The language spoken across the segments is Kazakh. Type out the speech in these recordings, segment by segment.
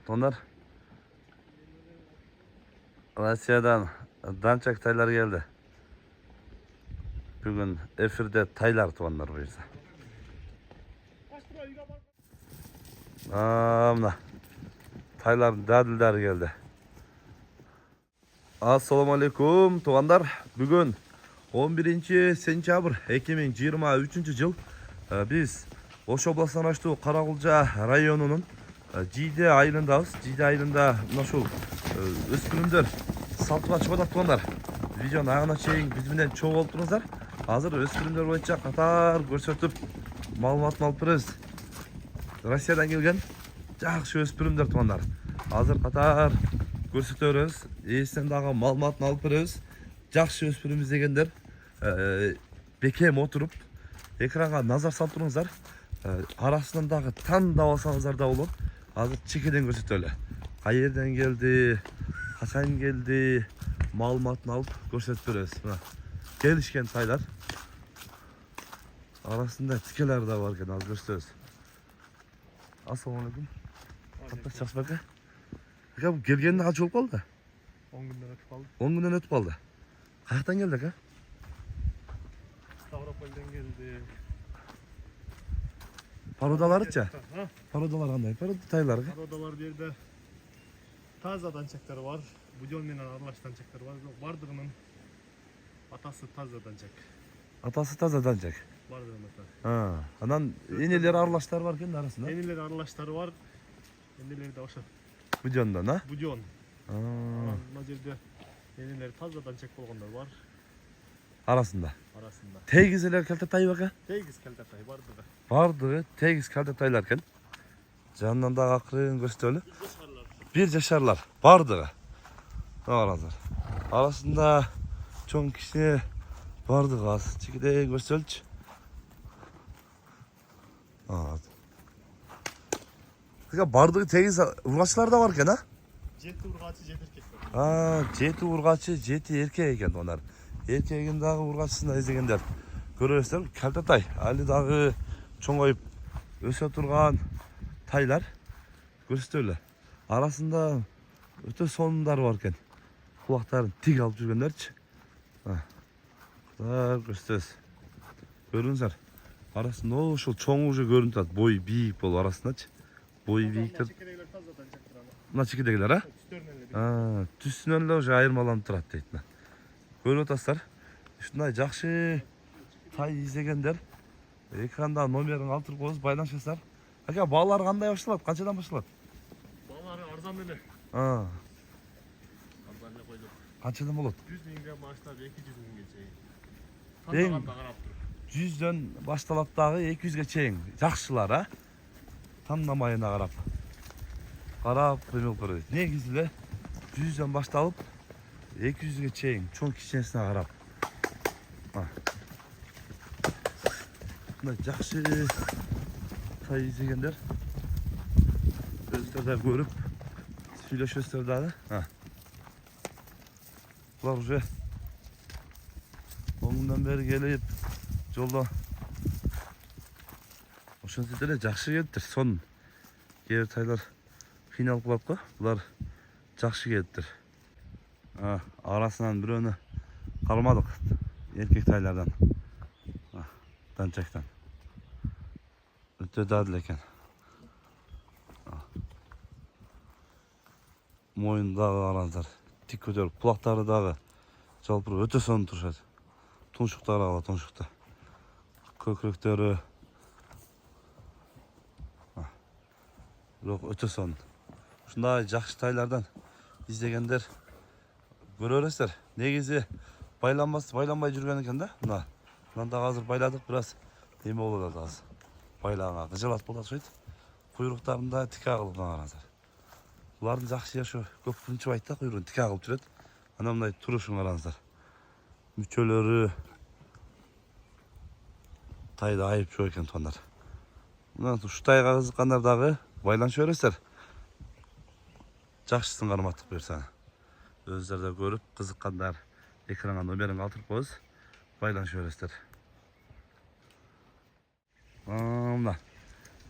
Onlar Rusiyadan dançak taylar geldi. Bugün efirde taylar tuvanlar bu yüzden. Mına tayların dadilleri geldi. Assalamu alaikum tuğanlar. Bugün 11 sentyabr 2023 yıl biz Oş oblasından açtığı Karagulca rayonunun Cide ayılındayız. Cide ayılında nasıl öspürümdür saltığa çıkıp tuğanlar. Videonun ayağına çeyin biz bilen çoğu oldunuzlar. Hazır öspürümdür boyunca Katar görsetip malumat alpırız. Rusiyadan gelgen жақсы өспірімдер туғандар. Hazır Katar көрсөтөрүз. Эсен дагы маалыматын алып беребиз. Жақсы өспірім издегендер бекем отуруп экранга назар салып туруңуздар. Арасынан дагы тандап алсаңыздар да болот. Азыр чекеден көрсөтөлү. Кай жерден келди, качан келди, маалыматын алып көрсөтүп беребиз. Мына келишкен тайлар. Арасында тикелер да бар экен, азыр көрсөтөбүз. Assalamu alaikum. Hatta şahs baka. Aka bu gelgeninde kaç olup kaldı? 10 günden ötüp kaldı. 10 günden ötüp kaldı. Kayaktan geldi aka? Stavropol'den geldi. Parodalar içe? Parodalar kanday? Paroda taylar aka? Parodalar bir de Tazadan çekleri var. Budyon aralaştan çekleri var. Bardırının atası Tazadan çek. Atası tazadan çek. Bardırın atası. Ha, anan enileri arlaşlar var kendi arasında. Enileri aralaşları var. Enileri de oşa. Budyondan ha? Budyon. Ha. Nacirde enileri Tazadan çek bolğanlar var. Arasında. Arasında. Tegizeler kalte tay baka? Tegiz keltatay bardığı. Vardı, tegiz kalte taylarken. Canından da akırın gösterili. Bir yaşarlar. Vardı. Ağrazlar. Arasında çoğun kişi vardı gaz. Çekide gösteriliç. Bardığı tegiz urgaçlar da varken ha? Jeti urgaçı jet erkek var. Ha, jeti urgaçı, jeti erkek eken onlar. Erkeğin dağı urgaçısında izlegenler. Görüyorsunuz, kalte tay. Ali dağı çoğayıp öse turgan taylar. Gösterili. Arasında öte sonunlar varken. Kulakların tik alıp жүргендерчи. Kadar gösteririz. Görünsüzler. Arasında ошол çoğu уже görünüp turат. Boyu büyük bol arasındaçı. Boyu büyüktür. Çekidegiler Tazadan çektir ama. Mına çekidegiler ha? Üstörünün Tüsünөн эле уже айырмаланып турат дейт. Көрүп атасыздар. Ушундай жакшы тай издегендер экранда номерин калтырып коебуз, байланышасыздар. Ака, баалар кандай башталат? Канчадан башталат? Балары арзан эле. Арзан эле койдук. Канчадан болот? 100 миңден баштап 200 миңге чейин. Эң Тандаганда карап туруп. 100дөн башталат дагы 200ге чейин. Жакшылар, а? Тандамайына карап. Карап көмөк көрөт. Негизи эле 100дөн башталып 200ге чейин чоң кичинесине карап. Мына жакшы тай издегендер. Өздөрү да көрүп сүйлөшөсүздөр дагы. Булар уже оңундан бери келип жолдо ошентип эле жакшы келиптир. Сон кээ бир тайлар кыйналып калат го. Булар жакшы келиптир. Арасынан бирөөнү кармадык. Эркек тайлардан. Данчактан. Өтө дадыл экен. Моюн дагы караңыздар. Тик көтөрүп, кулактары дагы жалпырып өтө сонун турушат. Туншуктары ала туншукта. Көкүрөктөрү бирок өтө сонун. Ушундай жакшы тайлардан издегендер көрө бересиздер. Негизи байланбай жүргөн экен да. Мына дагы азыр байладык, бир аз эме болуп атат азыр. Байлаганга кыжалат болот окшойт. Куйруктарында тика кылып караңыздар. Булардын жакшы жашоо көп кынчыбайт да, куйругун тика кылып жүрөт. Ана мындай турушун караңыздар. Мүчөлөрү тайда айып жок экен тугандар. Мына ушу тайга кызыккандар дагы байланышып бересиздер. Жакшысын карматтык буюрса. Өздөрү да көрүп кызыккандар экранга номерин калтырып коебуз. Байланышып бересиздер. Мына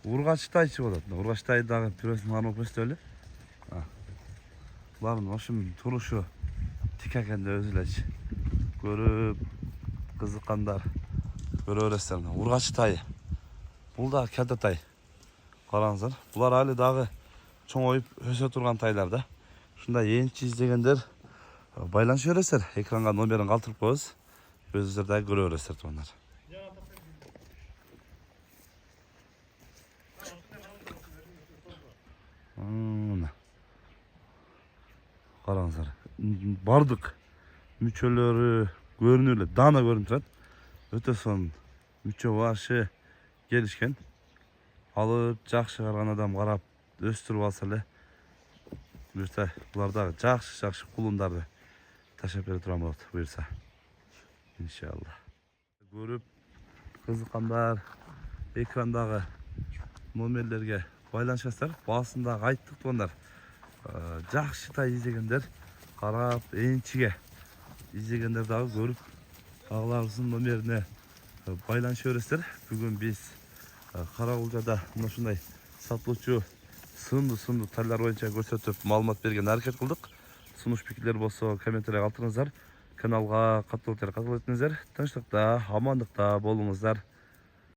ургач тайчы болот. Ургач тай дагы бирөөсүн кармап көрсөтөлү. Buların hoşum turuşu tikekende özüleç. Görüp kızıkanlar. Göröreslerine. Urgaçı tayı. Bul da kelde tay. Karanızlar. Bular hali dağı çoğun oyup höse turgan taylarda. Şunda yeniçi izlegenler baylanış öreser. Ekranga numerini kaldırıp koyuz. Gözlerde göröresler onlar. Karanızlar. Bardık. Müçölleri görünürler. Dana görüntüler. Öte son müçö başı gelişken alıp жақсы çıkargan adam karap östürüp alsa эле buyursa bulardагы жақсы кулундарды таштап бере турган болот buyursa иншалла. Көрүп кызыккандар экрандагы номерлерге байланышасыздар. Басындагы айттык тугандар. Жақсы тай издегендер карап энчиге издегендер дагы көрүп агаларыбыздын номерине байланыша бересиздер. Бүгүн биз Каракулчада мына ушундай сатылуучу сынды тайлар боюнча көрсөтүп маалымат берген аракет кылдык. Сунуш пикирлер болсо комментарий калтырыңыздар. Каналга каттуу катыл этиңиздер. Тынчтыкта, амандыкта болуңуздар.